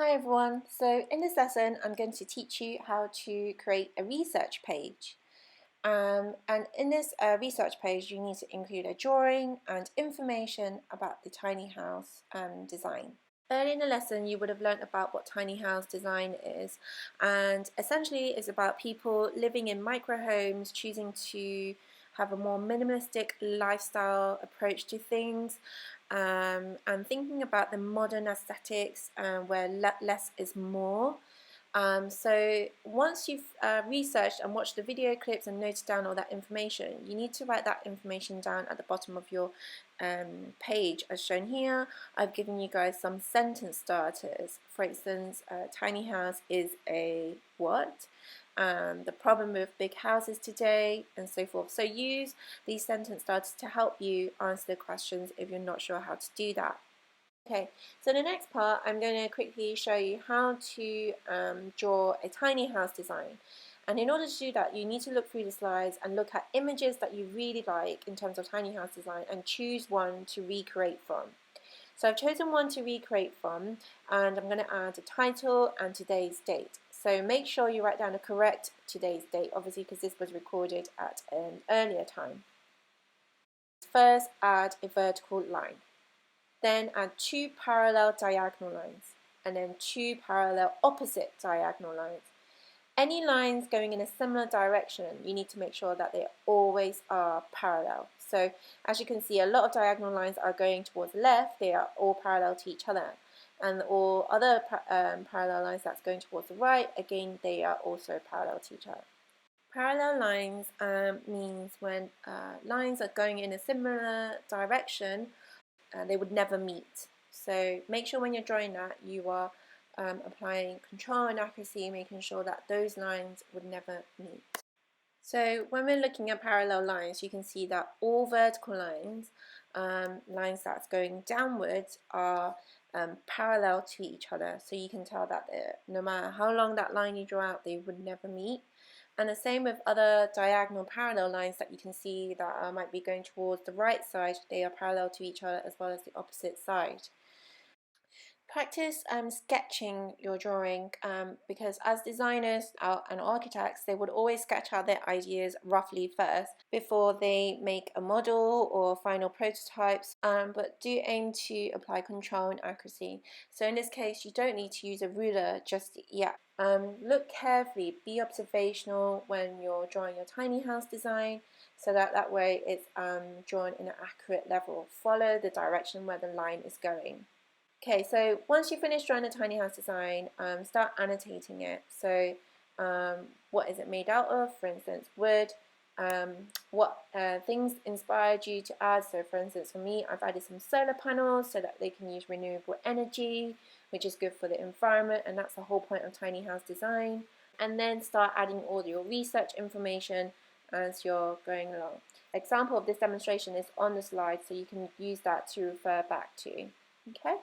Hi everyone, so in this lesson I'm going to teach you how to create a research page. And in this research page you need to include a drawing and information about the tiny house design. Early in the lesson you would have learnt about what tiny house design is, and essentially it's about people living in micro homes, choosing to have a more minimalistic lifestyle approach to things, and thinking about the modern aesthetics where less is more. So once you've researched and watched the video clips and noted down all that information, you need to write that information down at the bottom of your page as shown here. I've given you guys some sentence starters. For instance, tiny house is a what? The problem with big houses today, and so forth. So use these sentence starters to help you answer the questions if you're not sure how to do that. Okay, so the next part I'm going to quickly show you how to draw a tiny house design. And in order to do that, you need to look through the slides and look at images that you really like in terms of tiny house design and choose one to recreate from. So I've chosen one to recreate from, and I'm going to add a title and today's date. So make sure you write down the correct today's date, obviously because this was recorded at an earlier time. First, add a vertical line. Then add 2 parallel diagonal lines, and then 2 parallel opposite diagonal lines. Any lines going in a similar direction, you need to make sure that they always are parallel. So as you can see, a lot of diagonal lines are going towards the left, they are all parallel to each other. And all other parallel lines that's going towards the right, again, they are also parallel to each other. Parallel lines means when lines are going in a similar direction, they would never meet. So make sure when you're drawing that you are applying control and accuracy, making sure that those lines would never meet. So when we're looking at parallel lines, you can see that all vertical lines, lines that's going downwards, are parallel to each other. So you can tell that no matter how long that line you draw out, they would never meet. And the same with other diagonal parallel lines that you can see that might be going towards the right side. They are parallel to each other as well as the opposite side. Practice sketching your drawing because as designers and architects, they would always sketch out their ideas roughly first before they make a model or final prototypes, but do aim to apply control and accuracy. So in this case, you don't need to use a ruler just yet. Look carefully, be observational when you're drawing your tiny house design, so that way it's drawn in an accurate level. Follow the direction where the line is going. Okay, so once you finish drawing the tiny house design, start annotating it. So what is it made out of? For instance, wood. What things inspired you to add? So for instance, for me, I've added some solar panels so that they can use renewable energy, which is good for the environment, and that's the whole point of tiny house design. And then start adding all your research information as you're going along. Example of this demonstration is on the slide, so you can use that to refer back to. Okay.